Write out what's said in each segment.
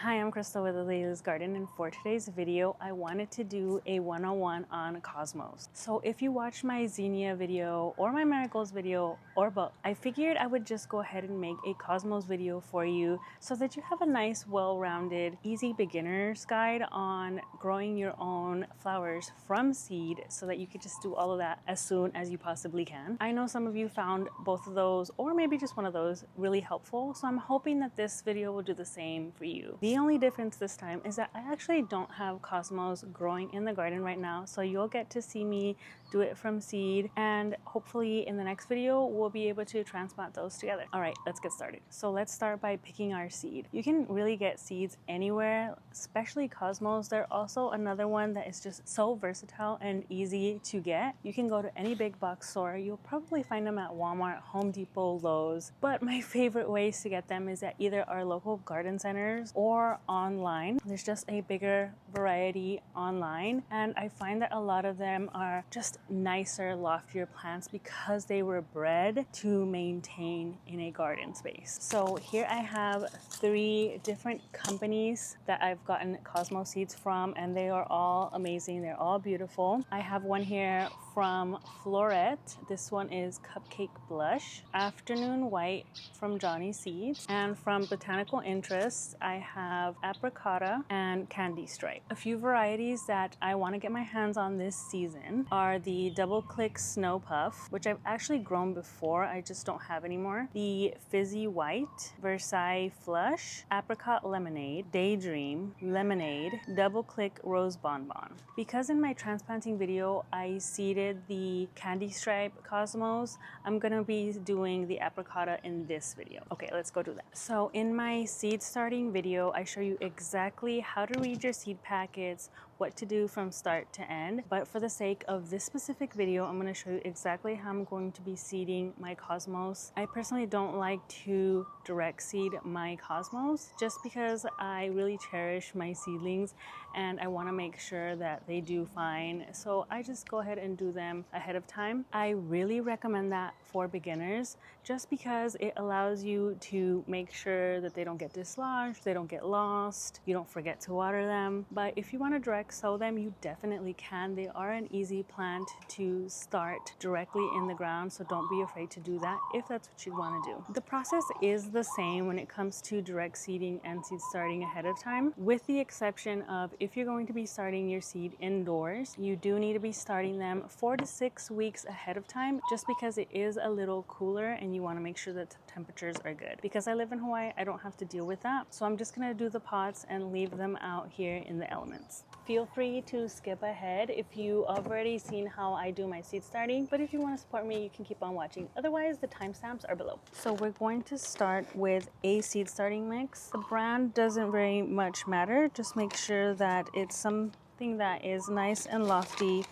Hi, I'm Crystal with Layla's Garden, and for today's video, I wanted to do a 101 on cosmos. So if you watched my zinnia video or my marigolds video or both, I figured I would just go ahead and make a cosmos video for you so that you have a nice, well-rounded, easy beginner's guide on growing your own flowers from seed so that you could just do all of that as soon as you possibly can. I know some of you found both of those or maybe just one of those really helpful, so I'm hoping that this video will do the same for you. The only difference this time is that I actually don't have cosmos growing in the garden right now, so you'll get to see me do it from seed, and hopefully in the next video we'll be able to transplant those together. All right, let's get started. So let's start by picking our seed. You can really get seeds anywhere, especially cosmos. They're also another one that is just so versatile and easy to get. You can go to any big box store. You'll probably find them at Walmart, Home Depot, Lowe's, but my favorite ways to get them is at either our local garden centers or online. There's just a bigger variety online, and I find that a lot of them are just nicer, loftier plants because they were bred to maintain in a garden space. So here I have 3 different companies that I've gotten cosmos seeds from, and they are all amazing. They're all beautiful. I have one here from Floret. This one is Cupcake Blush, Afternoon White from Johnny Seeds, and from Botanical Interests I have Apricota and Candy Stripe. A few varieties that I want to get my hands on this season are the Double Click Snow Puff, which I've actually grown before, I just don't have anymore, the Fizzy White, Versailles Flush, Apricot Lemonade, Daydream, Lemonade, Double Click Rose Bonbon. Because in my transplanting video I seeded the Candy Stripe Cosmos, I'm gonna be doing the Apricota in this video. Okay, let's go do that. So in my seed starting video, I show you exactly how to read your seed packets, what to do from start to end. But for the sake of this specific video, I'm going to show you exactly how I'm going to be seeding my cosmos. I personally don't like to direct seed my cosmos just because I really cherish my seedlings and I want to make sure that they do fine. So I just go ahead and do them ahead of time. I really recommend that for beginners just because it allows you to make sure that they don't get dislodged, they don't get lost, you don't forget to water them. But if you want to direct sow them, you definitely can. They are an easy plant to start directly in the ground, so don't be afraid to do that if that's what you want to do. The process is the same when it comes to direct seeding and seed starting ahead of time, with the exception of if you're going to be starting your seed indoors, you do need to be starting them 4 to 6 weeks ahead of time, just because it is a little cooler and you want to make sure that the temperatures are good. Because I live in Hawaii, I don't have to deal with that, so I'm just going to do the pots and leave them out here in the elements. Feel free to skip ahead if you already seen how I do my seed starting, but if you want to support me, you can keep on watching. Otherwise, the timestamps are below. So we're going to start with a seed starting mix. The brand doesn't very much matter. Just make sure that it's something that is nice and lofty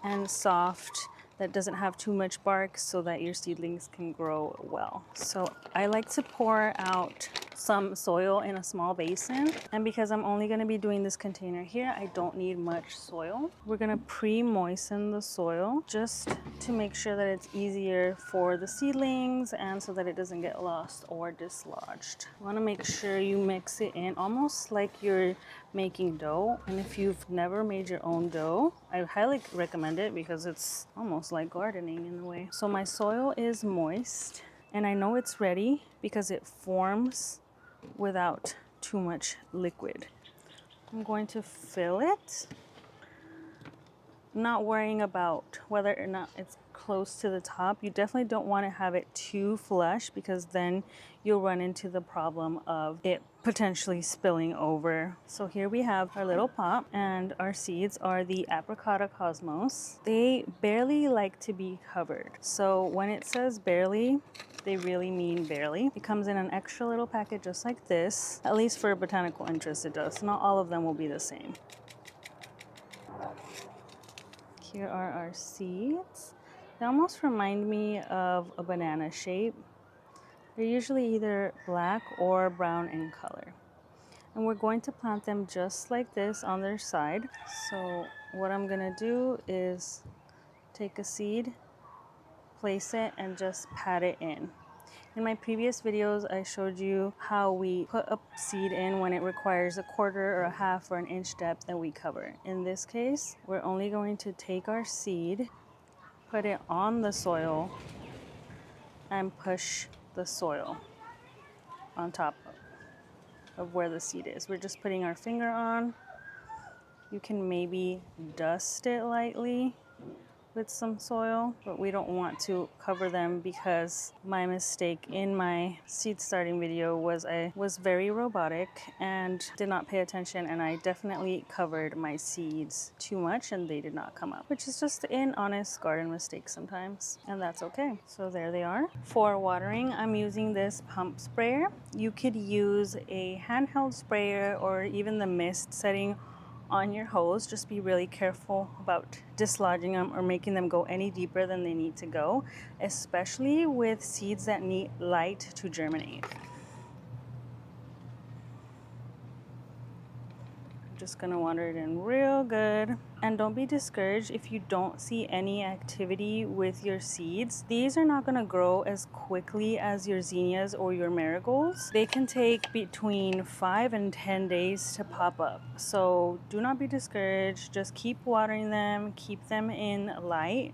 and soft, that doesn't have too much bark so that your seedlings can grow well. So I like to pour out some soil in a small basin, and because I'm only going to be doing this container here, I don't need much soil. We're going to pre-moisten the soil just to make sure that it's easier for the seedlings and so that it doesn't get lost or dislodged. You want to make sure you mix it in almost like you're making dough, and if you've never made your own dough, I highly recommend it because it's almost like gardening in a way. So my soil is moist and I know it's ready because it forms without too much liquid. I'm going to fill it, not worrying about whether or not it's close to the top. You definitely don't want to have it too flush because then you'll run into the problem of it potentially spilling over. So here we have our little pot, and our seeds are the Apricota Cosmos. They barely like to be covered. So when it says barely, they really mean barely. It comes in an extra little packet just like this. At least for Botanical Interest it does. Not all of them will be the same. Here are our seeds. They almost remind me of a banana shape. They're usually either black or brown in color. And we're going to plant them just like this on their side. So what I'm gonna do is take a seed, place it, and just pat it in. In my previous videos, I showed you how we put a seed in when it requires a quarter or a half or an inch depth and we cover. In this case, we're only going to take our seed, put it on the soil, and push the soil on top of where the seed is. We're just putting our finger on. You can maybe dust it lightly with some soil, but we don't want to cover them because my mistake in my seed starting video was I was very robotic and did not pay attention, and I definitely covered my seeds too much and they did not come up, which is just an honest garden mistake sometimes, and that's okay. So there they are. For watering, I'm using this pump sprayer. You could use a handheld sprayer or even the mist setting on your hose. Just be really careful about dislodging them or making them go any deeper than they need to go, especially with seeds that need light to germinate. Just gonna water it in real good. And don't be discouraged if you don't see any activity with your seeds. These are not gonna grow as quickly as your zinnias or your marigolds. They can take between 5 and 10 days to pop up. So do not be discouraged. Just keep watering them, keep them in light,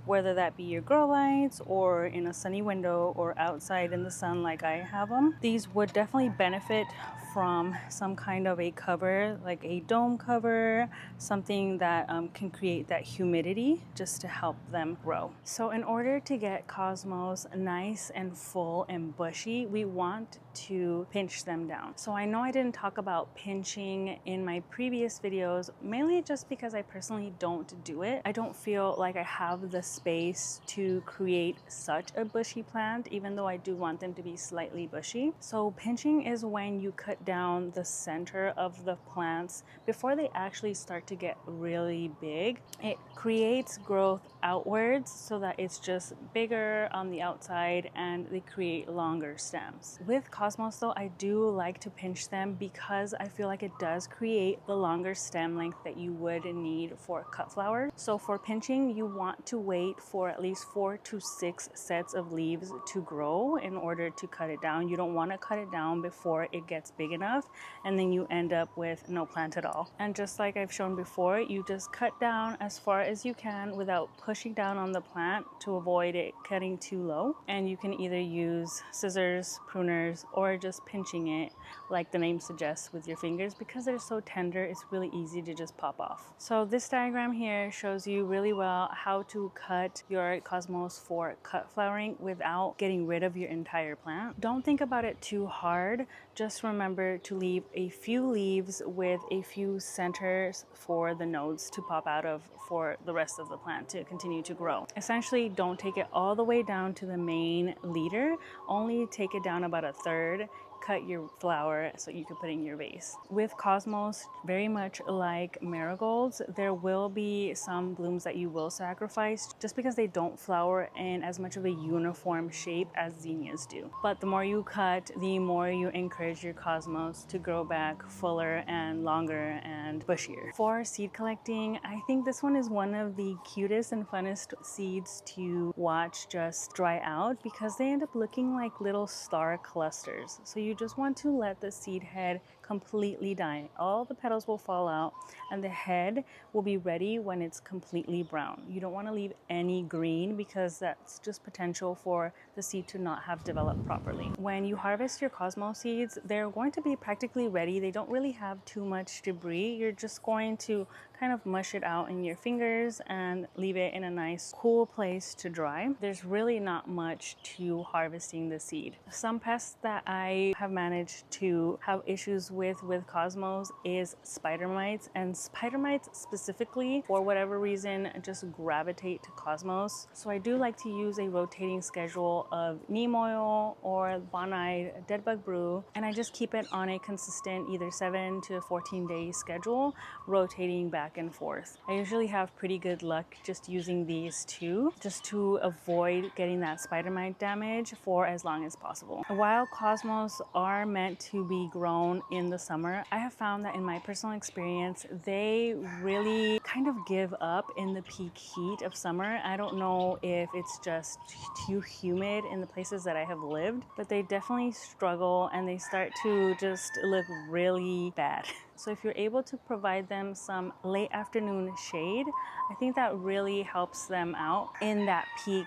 whether that be your grow lights or in a sunny window or outside in the sun like I have them. These would definitely benefit from some kind of a cover, like a dome cover, something that can create that humidity just to help them grow. So in order to get cosmos nice and full and bushy, we want to pinch them down. So I know I didn't talk about pinching in my previous videos, mainly just because I personally don't do it. I don't feel like I have the space to create such a bushy plant, even though I do want them to be slightly bushy. So pinching is when you cut down the center of the plants before they actually start to get really big. It creates growth outwards so that it's just bigger on the outside and they create longer stems. With cosmos though, I do like to pinch them because I feel like it does create the longer stem length that you would need for cut flowers. So for pinching, you want to wait for at least 4 to 6 sets of leaves to grow in order to cut it down. You don't want to cut it down before it gets big enough and then you end up with no plant at all. And just like I've shown before, you just cut down as far as you can without pushing down on the plant to avoid it cutting too low. And you can either use scissors, pruners, or just pinching it like the name suggests with your fingers. Because they're so tender, it's really easy to just pop off. So this diagram here shows you really well how to cut your cosmos for cut flowering without getting rid of your entire plant. Don't think about it too hard. Just remember to leave a few leaves with a few centers for the nodes to pop out of for the rest of the plant to continue to grow. Essentially, don't take it all the way down to the main leader. Only take it down about a third. Cut your flower so you can put it in your vase. With cosmos, very much like marigolds, there will be some blooms that you will sacrifice just because they don't flower in as much of a uniform shape as zinnias do. But the more you cut, the more you encourage your cosmos to grow back fuller and longer and bushier. For seed collecting, I think this one is one of the cutest and funnest seeds to watch just dry out because they end up looking like little star clusters. So you just want to let the seed head completely die. All the petals will fall out and the head will be ready when it's completely brown. You don't want to leave any green because that's just potential for the seed to not have developed properly. When you harvest your cosmos seeds, they're going to be practically ready. They don't really have too much debris. You're just going to kind of mush it out in your fingers and leave it in a nice cool place to dry. There's really not much to harvesting the seed. Some pests that I have managed to have issues with cosmos is spider mites, and spider mites specifically, for whatever reason, just gravitate to cosmos. So I do like to use a rotating schedule of neem oil or bonide dead bug brew, and I just keep it on a consistent either 7 to 14 day schedule, rotating back and forth. I usually have pretty good luck just using these two, just to avoid getting that spider mite damage for as long as possible. While cosmos are meant to be grown in in the summer, I have found that in my personal experience, they really kind of give up in the peak heat of summer. I don't know if it's just too humid in the places that I have lived, but they definitely struggle and they start to just look really bad. So if you're able to provide them some late afternoon shade, I think that really helps them out in that peak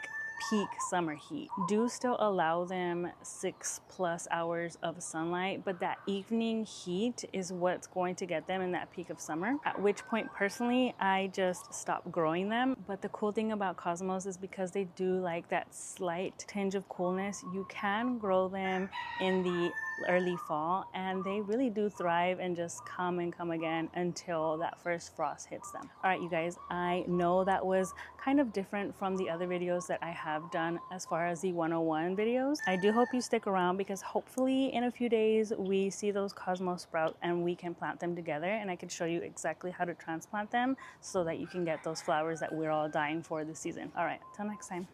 summer heat. Do still allow them 6+ hours of sunlight, but that evening heat is what's going to get them in that peak of summer, at which point personally I just stop growing them. But the cool thing about cosmos is because they do like that slight tinge of coolness, you can grow them in the early fall and they really do thrive and just come and come again until that first frost hits them. All right, you guys, I know that was kind of different from the other videos that I have done as far as the 101 videos. I do hope you stick around because hopefully in a few days we see those cosmos sprout and we can plant them together and I can show you exactly how to transplant them so that you can get those flowers that we're all dying for this season. All right, till next time.